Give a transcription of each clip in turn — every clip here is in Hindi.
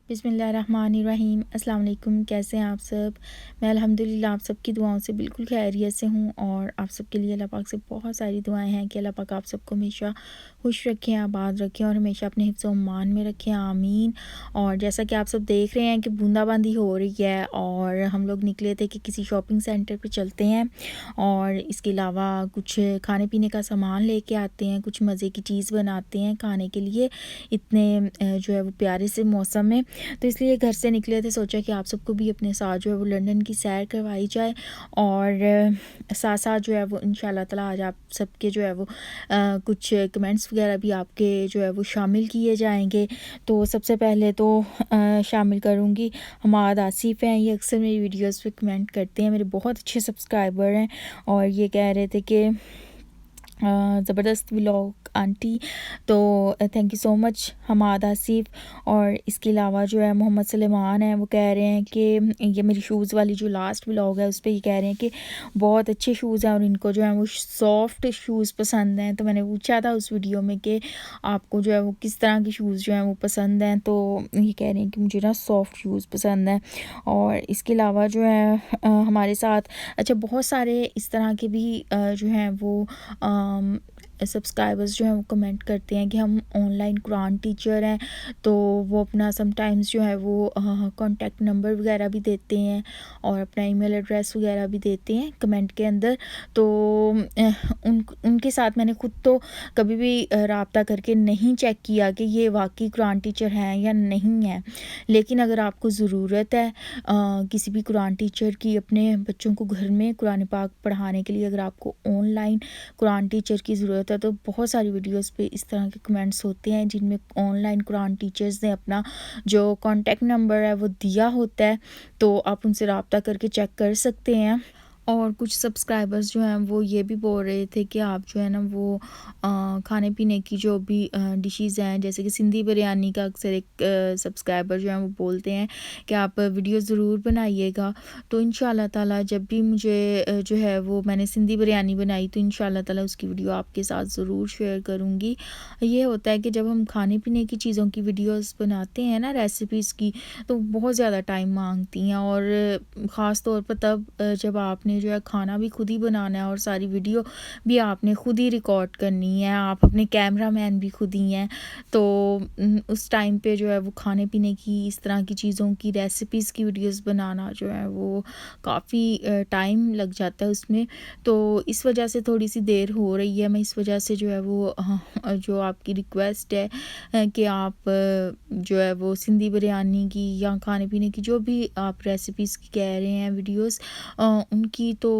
बिस्मिल्लाहिर्रहमानिर्रहीम। अस्सलाम वालेकुम। कैसे हैं आप सब? मैं अल्हम्दुलिल्लाह आप सबकी दुआओं से बिल्कुल खैरियत से हूँ और आप सबके लिए अल्लाह पाक से बहुत सारी दुआएं हैं कि अल्लाह पाक आप सबको हमेशा खुश रखें, आबाद रखें और हमेशा अपने हिफ्ज़ व अमान में रखें, आमीन। और जैसा कि आप सब देख रहे हैं कि बूंदाबांदी हो रही है और हम लोग निकले थे कि किसी शॉपिंग सेंटर पर चलते हैं और इसके अलावा कुछ खाने पीने का सामान लेके आते हैं, कुछ मज़े की चीज़ बनाते हैं खाने के लिए, इतने जो है वो प्यारे से मौसम में। तो इसलिए घर से निकले थे, सोचा कि आप सबको भी अपने साथ जो है वो लंदन की सैर करवाई जाए और साथ साथ जो है वो इंशाल्लाह ताला आज आप सबके जो है वो कुछ कमेंट्स वगैरह भी आपके जो है वो शामिल किए जाएंगे। तो सबसे पहले तो शामिल करूँगी हमाद आसिफ हैं, ये अक्सर मेरी वीडियोस पे कमेंट करते हैं, मेरे बहुत अच्छे सब्सक्राइबर हैं और ये कह रहे थे कि ज़बरदस्त व्लॉग आंटी। तो thank you so much Hamad Asif. और इसके अलावा जो है मोहम्मद सलेमान है, वो कह रहे हैं कि ये मेरी शूज़ वाली जो लास्ट व्लॉग है उस पर ये कह रहे हैं कि बहुत अच्छे शूज़ हैं और इनको जो है वो सॉफ्ट शूज़ पसंद हैं। तो मैंने पूछा था उस वीडियो में कि आपको जो है वो किस तरह के शूज़ जो हैं वो पसंद हैं, तो ये कह रहे हैं कि मुझे ना सॉफ्ट शूज़ पसंद हैं। और इसके अलावा जो है हमारे साथ अच्छा बहुत सारे इस तरह के भी जो हैं वो सब्सक्राइबर्स जो हैं वो कमेंट करते हैं कि हम ऑनलाइन कुरान टीचर हैं, तो वो अपना समटाइम्स जो है वो कॉन्टैक्ट नंबर वगैरह भी देते हैं और अपना ईमेल एड्रेस वगैरह भी देते हैं कमेंट के अंदर। तो उनके साथ मैंने ख़ुद तो कभी भी रब्ता करके नहीं चेक किया कि ये वाकई कुरान टीचर हैं या नहीं हैं, लेकिन अगर आपको ज़रूरत है किसी भी कुरान टीचर की अपने बच्चों को घर में कुरान पाक पढ़ाने के लिए, अगर आपको ऑनलाइन कुरान टीचर की ज़रूरत है तो बहुत सारी वीडियोस पे इस तरह के कमेंट्स होते हैं जिनमें ऑनलाइन कुरान टीचर्स ने अपना जो कॉन्टैक्ट नंबर है वो दिया होता है, तो आप उनसे रब्ता करके चेक कर सकते हैं। और कुछ सब्सक्राइबर्स जो हैं वो ये भी बोल रहे थे कि आप जो है ना वो खाने पीने की जो भी डिशेज़ हैं, जैसे कि सिंधी बिरयानी का अक्सर एक सब्सक्राइबर जो हैं वो बोलते हैं कि आप वीडियो ज़रूर बनाइएगा। तो इंशाल्लाह ताला जब भी मुझे जो है वो मैंने सिंधी बिरयानी बनाई तो इंशाल्लाह ताला उसकी वीडियो आपके साथ ज़रूर शेयर करूँगी। ये होता है कि जब हम खाने पीने की चीज़ों की वीडियोस बनाते हैं ना, रेसिपीज़ की, तो बहुत ज़्यादा टाइम मांगती हैं और ख़ास तौर पर तब जब आपने जो है खाना भी खुद ही बनाना है और सारी वीडियो भी आपने खुद ही रिकॉर्ड करनी है, आप अपने कैमरामैन भी खुद ही हैं, तो उस टाइम पे जो है वो खाने पीने की इस तरह की चीज़ों की रेसिपीज़ की वीडियोस बनाना जो है वो काफ़ी टाइम लग जाता है उसमें। तो इस वजह से थोड़ी सी देर हो रही है, मैं इस वजह से जो है वो जो आपकी रिक्वेस्ट है कि आप जो है वो सिंधी बिरयानी की या खाने पीने की जो भी आप रेसिपीज़ की कह रहे हैं वीडियोस, उनकी तो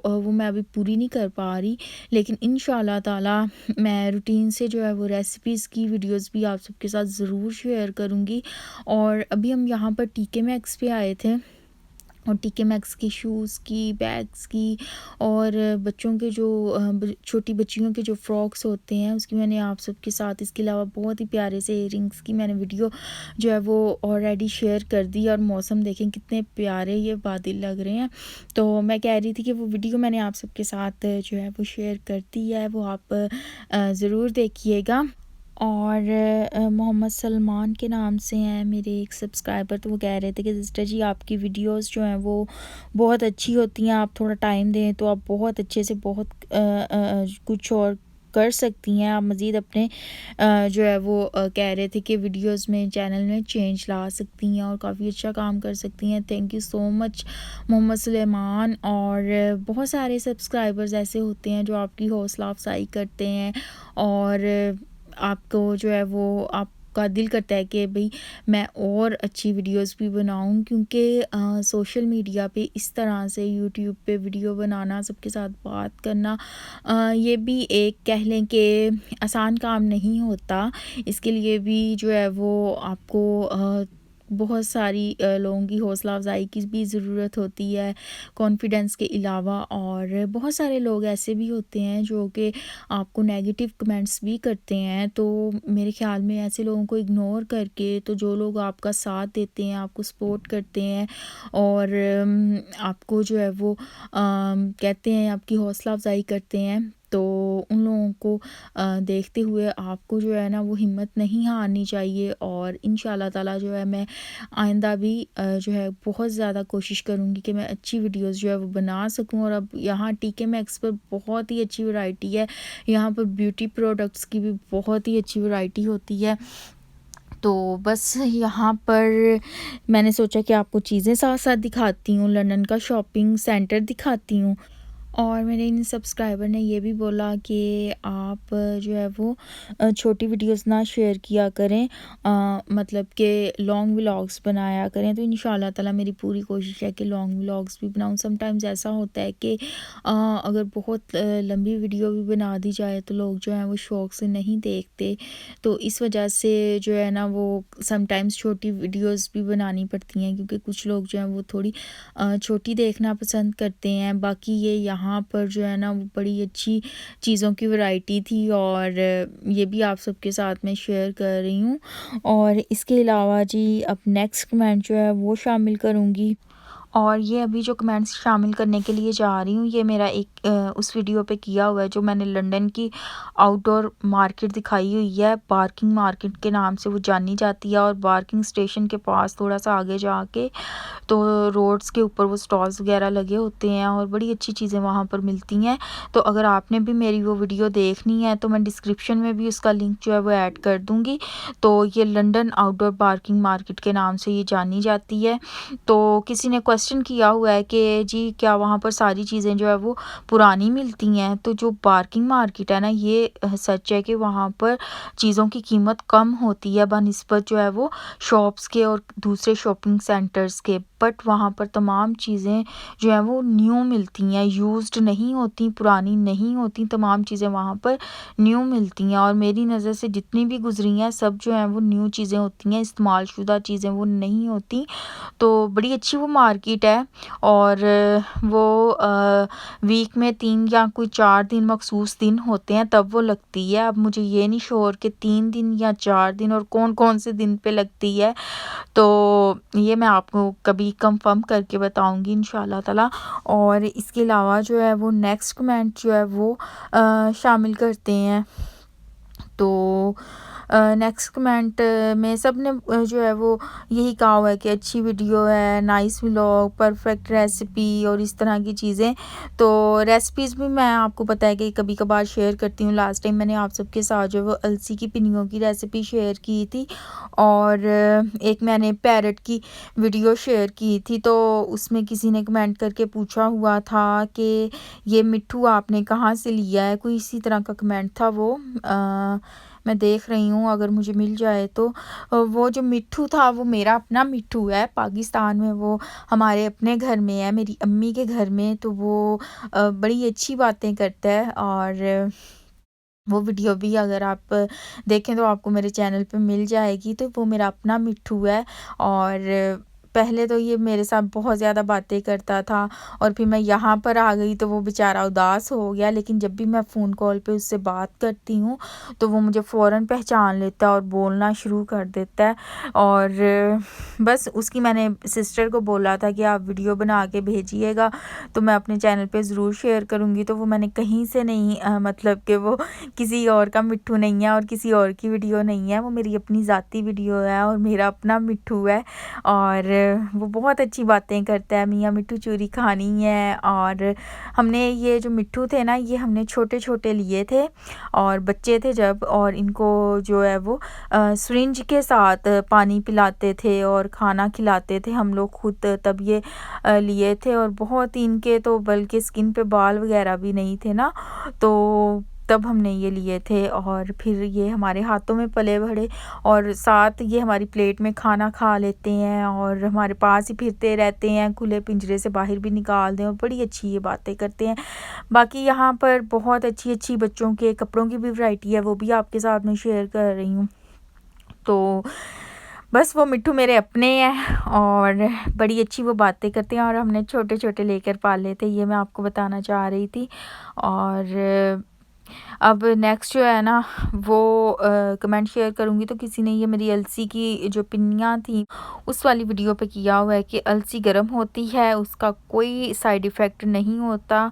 वो मैं अभी पूरी नहीं कर पा रही, लेकिन इंशाल्लाह ताला मैं रूटीन से जो है वो रेसिपीज़ की वीडियोस भी आप सबके साथ ज़रूर शेयर करूँगी। और अभी हम यहाँ पर टीके मैक्स पे आए थे और टीके मैक्स की शूज़ की, बैग्स की और बच्चों के जो छोटी बच्चियों के जो फ्रॉक्स होते हैं उसकी मैंने आप सबके साथ, इसके अलावा बहुत ही प्यारे से इयररिंग्स की मैंने वीडियो जो है वो ऑलरेडी शेयर कर दी। और मौसम देखें कितने प्यारे ये बादल लग रहे हैं, तो मैं कह रही थी कि वो वीडियो मैंने आप सबके साथ जो है वो शेयर कर दी है, वो आप ज़रूर देखिएगा। और मोहम्मद सलमान के नाम से हैं मेरे एक सब्सक्राइबर, तो वो कह रहे थे कि सिस्टर जी आपकी वीडियोस जो हैं वो बहुत अच्छी होती हैं, आप थोड़ा टाइम दें तो आप बहुत अच्छे से बहुत कुछ और कर सकती हैं, आप मज़ीद अपने जो है वो कह रहे थे कि वीडियोस में चैनल में चेंज ला सकती हैं और काफ़ी अच्छा काम कर सकती हैं। Thank you so much Mohammad Suleman. और बहुत सारे सब्सक्राइबर्स ऐसे होते हैं जो आपकी हौसला अफजाई करते हैं और आपको जो है वो आपका दिल करता है कि भाई मैं और अच्छी वीडियोस भी बनाऊं, क्योंकि सोशल मीडिया पे इस तरह से यूट्यूब पे वीडियो बनाना, सबके साथ बात करना, ये भी एक कह लें कि आसान काम नहीं होता। इसके लिए भी जो है वो आपको बहुत सारी लोगों की हौसला अफजाई की भी ज़रूरत होती है कॉन्फिडेंस के अलावा। और बहुत सारे लोग ऐसे भी होते हैं जो कि आपको नेगेटिव कमेंट्स भी करते हैं, तो मेरे ख़्याल में ऐसे लोगों को इग्नोर करके, तो जो लोग आपका साथ देते हैं, आपको सपोर्ट करते हैं और आपको जो है वो कहते हैं, आपकी हौसला अफजाई करते हैं, तो उन लोगों को देखते हुए आपको जो है ना वो हिम्मत नहीं हारनी चाहिए, और इंशाल्लाह ताला जो है मैं आइंदा भी जो है बहुत ज़्यादा कोशिश करूँगी कि मैं अच्छी वीडियोस जो है वो बना सकूँ। और अब यहाँ टीके मैक्स पर बहुत ही अच्छी वैरायटी है, यहाँ पर ब्यूटी प्रोडक्ट्स की भी बहुत ही अच्छी वैरायटी होती है। तो बस यहाँ पर मैंने सोचा कि आपको चीज़ें साथ-साथ दिखाती हूँ, लंदन का शॉपिंग सेंटर दिखाती हूँ। और मेरे इन सब्सक्राइबर ने ये भी बोला कि आप जो है वो छोटी वीडियोस ना शेयर किया करें, मतलब कि लॉन्ग व्लॉग्स बनाया करें। तो इंशाल्लाह ताला मेरी पूरी कोशिश है कि लॉन्ग व्लॉग्स भी बनाऊँ। समटाइम्स ऐसा होता है कि अगर बहुत लंबी वीडियो भी बना दी जाए तो लोग जो हैं वो शौक़ से नहीं देखते, तो इस वजह से जो है ना वो समटाइम्स छोटी वीडियोस भी बनानी पड़ती हैं, क्योंकि कुछ लोग जो हैं वो थोड़ी छोटी देखना पसंद करते हैं। बाकी ये यहाँ पर जो है ना वो बड़ी अच्छी चीज़ों की वैरायटी थी, और ये भी आप सबके साथ में शेयर कर रही हूँ। और इसके अलावा जी अब नेक्स्ट कमेंट जो है वो शामिल करूँगी। और ये अभी जो कमेंट्स शामिल करने के लिए जा रही हूँ, ये मेरा एक उस वीडियो पे किया हुआ है जो मैंने लंदन की आउटडोर मार्केट दिखाई हुई है। बार्किंग मार्केट के नाम से वो जानी जाती है, और बार्किंग स्टेशन के पास थोड़ा सा आगे जाके तो रोड्स के ऊपर वो स्टॉल्स वगैरह लगे होते हैं, और बड़ी अच्छी चीज़ें वहाँ पर मिलती हैं। तो अगर आपने भी मेरी वो वीडियो देखनी है तो मैं डिस्क्रिप्शन में भी उसका लिंक जो है वो ऐड कर दूँगी। तो ये लंदन आउटडोर बार्किंग मार्केट के नाम से ये जानी जाती है। तो किसी ने क्वेश्चन किया हुआ है कि जी क्या वहाँ पर सारी चीज़ें जो है वो पुरानी मिलती हैं? तो जो बार्किंग मार्केट है ना, ये सच है कि वहाँ पर चीज़ों की कीमत कम होती है बनिस्बत जो है वो शॉप्स के और दूसरे शॉपिंग सेंटर्स के। बट वहाँ पर तमाम चीज़ें जो हैं वो न्यू मिलती हैं, यूज्ड नहीं होती, पुरानी नहीं होती, तमाम चीज़ें वहाँ पर न्यू मिलती हैं। और मेरी नज़र से जितनी भी गुजरी हैं सब जो हैं वो न्यू चीज़ें होती हैं, इस्तेमाल शुदा चीज़ें वो नहीं होती। तो बड़ी अच्छी वो मार्केट है, और वो वीक में 3 या कोई 4 दिन मखसूस दिन होते हैं तब वो लगती है। अब मुझे ये नहीं श्योर कि 3 दिन या 4 दिन और कौन-कौन से दिन पे लगती है, तो ये मैं आपको कभी कंफर्म करके बताऊँगी इंशाल्लाह ताला। और इसके अलावा जो है वो नेक्स्ट कमेंट जो है वो शामिल करते हैं। तो नेक्स्ट कमेंट में सब ने जो है वो यही कहा हुआ है कि अच्छी वीडियो है, नाइस व्लॉग, परफेक्ट रेसिपी और इस तरह की चीज़ें। तो रेसिपीज़ भी मैं आपको पता है कि कभी कभार शेयर करती हूँ। लास्ट टाइम मैंने आप सबके साथ जो है वो अलसी की पिन्नियों की रेसिपी शेयर की थी, और एक मैंने पैरट की वीडियो शेयर की थी। तो उसमें किसी ने कमेंट करके पूछा हुआ था कि ये मिट्ठू आपने कहाँ से लिया है, कोई इसी तरह का कमेंट था वो। मैं देख रही हूँ अगर मुझे मिल जाए तो। वो जो मिट्ठू था वो मेरा अपना मिट्ठू है, पाकिस्तान में वो हमारे अपने घर में है, मेरी अम्मी के घर में। तो वो बड़ी अच्छी बातें करता है, और वो वीडियो भी अगर आप देखें तो आपको मेरे चैनल पे मिल जाएगी। तो वो मेरा अपना मिट्ठू है, और पहले तो ये मेरे साथ बहुत ज़्यादा बातें करता था, और फिर मैं यहाँ पर आ गई तो वो बेचारा उदास हो गया। लेकिन जब भी मैं फ़ोन कॉल पे उससे बात करती हूँ तो वो मुझे फ़ौरन पहचान लेता है और बोलना शुरू कर देता है। और बस उसकी मैंने सिस्टर को बोला था कि आप वीडियो बना के भेजिएगा तो मैं अपने चैनल पे ज़रूर शेयर करूँगी। तो वो मैंने कहीं से नहीं मतलब कि वो किसी और का मिट्ठू नहीं है और किसी और की वीडियो नहीं है, वो मेरी अपनी ज़ाती वीडियो है और मेरा अपना मिट्ठू है। और वो बहुत अच्छी बातें करता है, मियाँ मिट्ठू चूरी खानी है। और हमने ये जो मिट्ठू थे ना, ये हमने छोटे छोटे लिए थे और बच्चे थे जब, और इनको जो है वो सिरिंज के साथ पानी पिलाते थे और खाना खिलाते थे हम लोग खुद, तब ये लिए थे। और बहुत इनके तो बल्कि स्किन पे बाल वगैरह भी नहीं थे ना, तो तब हमने ये लिए थे। और फिर ये हमारे हाथों में पले बढ़े, और साथ ये हमारी प्लेट में खाना खा लेते हैं और हमारे पास ही फिरते रहते हैं, खुले पिंजरे से बाहर भी निकाल दें, और बड़ी अच्छी ये बातें करते हैं। बाकी यहाँ पर बहुत अच्छी अच्छी बच्चों के कपड़ों की भी वैरायटी है, वो भी आपके साथ में शेयर कर रही हूँ। तो बस वो मिट्ठू मेरे अपने हैं और बड़ी अच्छी वो बातें करते हैं, और हमने छोटे छोटे लेकर पाले थे, ये मैं आपको बताना चाह रही थी। और अब नेक्स्ट जो है ना वो कमेंट शेयर करूँगी, तो किसी ने ये मेरी अलसी की जो पिन्नियाँ थी उस वाली वीडियो पे किया हुआ है कि अलसी गर्म होती है, उसका कोई साइड इफ़ेक्ट नहीं होता।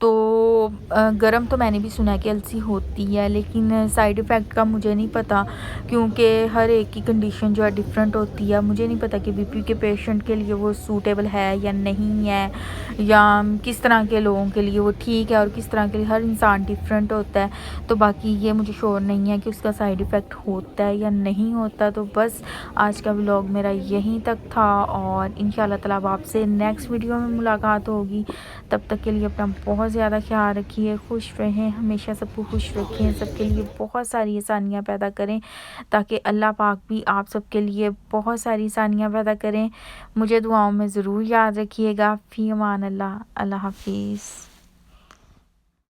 तो गर्म तो मैंने भी सुना है कि अलसी होती है, लेकिन साइड इफ़ेक्ट का मुझे नहीं पता, क्योंकि हर एक की कंडीशन जो है डिफरेंट होती है। मुझे नहीं पता कि बीपी के पेशेंट के लिए वो सूटेबल है या नहीं है, या किस तरह के लोगों के लिए वो ठीक है और किस तरह के लिए, हर इंसान डिफरेंट होता है। तो बाकी ये मुझे श्योर नहीं है कि उसका साइड इफ़ेक्ट होता है या नहीं होता। तो बस आज का व्लॉग मेरा यहीं तक था, और इंशाल्लाह ताला अब आपसे नेक्स्ट वीडियो में मुलाकात होगी। तब तक के लिए अपना बहुत ज़्यादा ख्याल रखिए, खुश रहें, हमेशा सबको खुश रखें, सबके लिए बहुत सारी आसानियाँ पैदा करें, ताकि अल्लाह पाक भी आप सबके लिए बहुत सारी आसानियाँ पैदा करें। मुझे दुआओं में ज़रूर याद रखिएगा। फ़ी अमान अल्लाह। अल्लाह हाफ़िज़।